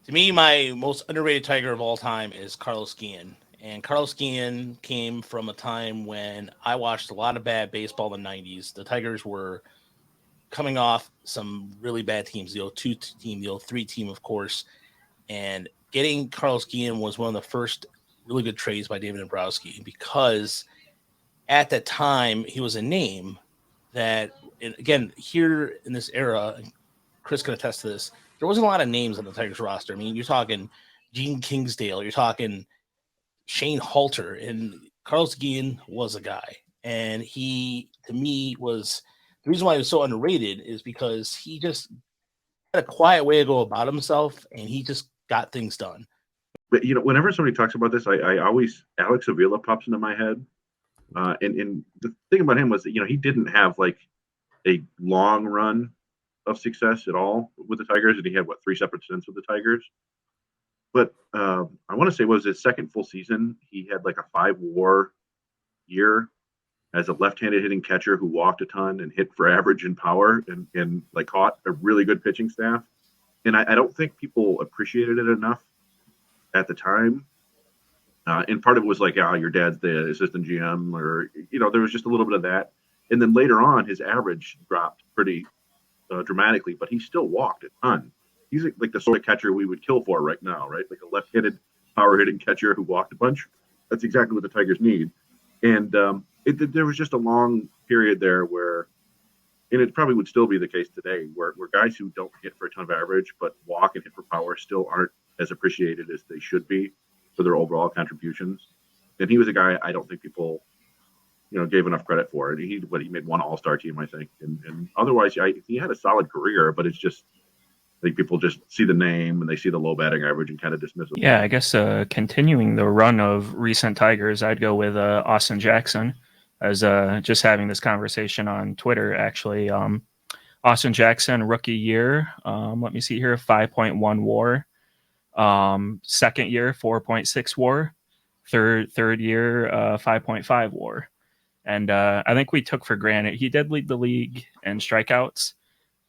To me, my most underrated Tiger of all time is Carlos Guillen. And Carlos Guillen came from a time when I watched a lot of bad baseball in the 90s. The Tigers were coming off some really bad teams, the 02 team, the 03 team, of course. And getting Carlos Guillen was one of the first really good trades by David Dombrowski because at that time he was a name that, and again, here in this era, Chris can attest to this, there wasn't a lot of names on the Tigers roster. I mean, you're talking Gene Kingsdale, you're talking Shane Halter, and Carlos Guillen was a guy. And he, to me, was the reason why he was so underrated is because he just had a quiet way to go about himself, and he just got things done. But whenever somebody talks about this, I always Alex Avila pops into my head. And the thing about him was that he didn't have like a long run of success at all with the Tigers, and he had three separate stints with the Tigers. But I want to say it was his second full season. He had like a 5 WAR year as a left-handed hitting catcher who walked a ton and hit for average and power, and like caught a really good pitching staff. And I don't think people appreciated it enough at the time. And part of it was like, oh, your dad's the assistant GM, or there was just a little bit of that. And then later on, his average dropped pretty dramatically, but he still walked a ton. He's like the sort of catcher we would kill for right now, right? Like a left-handed power hitting catcher who walked a bunch. That's exactly what the Tigers need. And there was just a long period there where, and it probably would still be the case today, where guys who don't hit for a ton of average but walk and hit for power still aren't as appreciated as they should be for their overall contributions. And he was a guy I don't think people gave enough credit for it. He made one All-Star team, I think, and otherwise he had a solid career, but it's just I think people just see the name and they see the low batting average and kind of dismiss it. Yeah, I guess continuing the run of recent Tigers, I'd go with Austin Jackson. As just having this conversation on Twitter, actually. Austin Jackson, rookie year. Let me see here, 5.1 WAR. Second year, 4.6 WAR. Third year, 5.5 WAR. And I think we took for granted he did lead the league in strikeouts.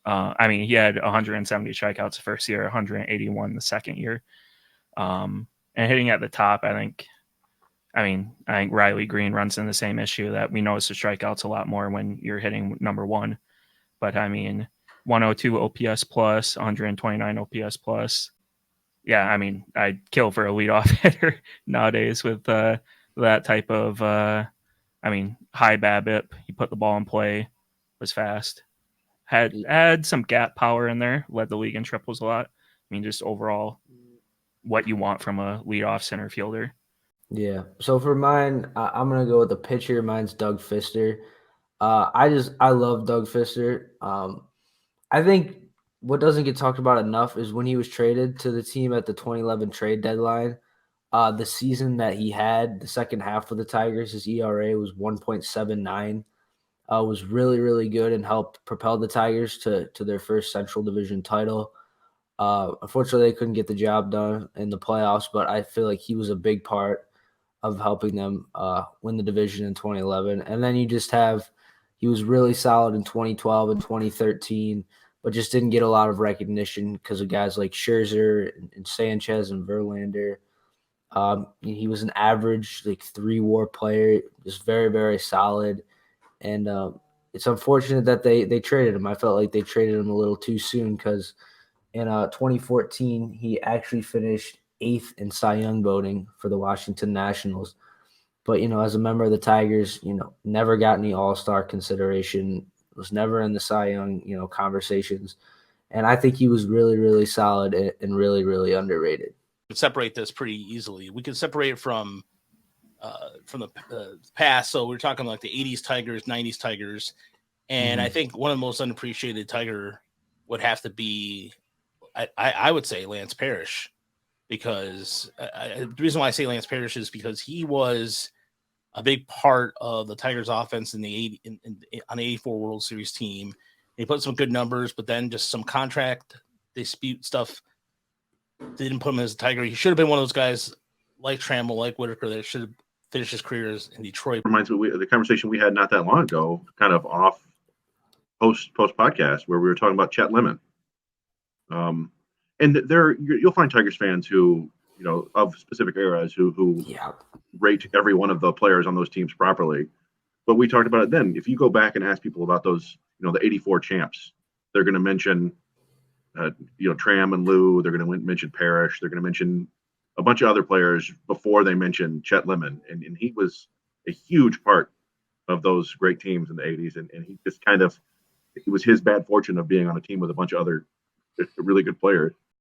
I mean, he had 170 strikeouts the first year, 181 the second year. And hitting at the top, I think Riley Green runs in the same issue that we notice the strikeouts a lot more when you're hitting number one. But I mean, 102 OPS plus, 129 OPS plus. Yeah, I mean, I'd kill for a leadoff hitter nowadays with that type of, high BABIP. He put the ball in play, was fast. Had some gap power in there, led the league in triples a lot. I mean, just overall, what you want from a leadoff center fielder. Yeah. So for mine, I'm gonna go with the pitcher. Mine's Doug Fister. I love Doug Fister. I think what doesn't get talked about enough is when he was traded to the team at the 2011 trade deadline. The season that he had, the second half of the Tigers, his ERA was 1.79. Was really, really good and helped propel the Tigers to their first Central Division title. Unfortunately, they couldn't get the job done in the playoffs, but I feel like he was a big part of helping them win the division in 2011. And then he was really solid in 2012 and 2013, but just didn't get a lot of recognition because of guys like Scherzer and Sanchez and Verlander. He was an average, like 3 WAR player, just very, very solid. And it's unfortunate that they traded him. I felt like they traded him a little too soon because in 2014, he actually finished 8th in Cy Young voting for the Washington Nationals. But, as a member of the Tigers, never got any All-Star consideration, was never in the Cy Young, conversations. And I think he was really, really solid and really, really underrated. We could separate this pretty easily. We could separate it from the past. So we're talking like the 80s Tigers, 90s Tigers. And I think one of the most unappreciated Tiger would have to be, I would say, Lance Parrish. Because the reason why I say Lance Parrish is because he was a big part of the Tigers offense on the 84 World Series team. He put some good numbers, but then just some contract dispute stuff didn't put him as a Tiger. He should have been one of those guys like Trammell, like Whitaker, that should have finished his career in Detroit. Reminds me of the conversation we had not that long ago, kind of off post podcast, where we were talking about Chet Lemon. and you'll find Tigers fans who, of specific eras who Yeah. rate every one of the players on those teams properly. But we talked about it then. If you go back and ask people about those, the '84 champs, they're going to mention, Tram and Lou. They're going to mention Parrish. They're going to mention a bunch of other players before they mention Chet Lemon, and he was a huge part of those great teams in the '80s. And he just it was his bad fortune of being on a team with a bunch of other really good players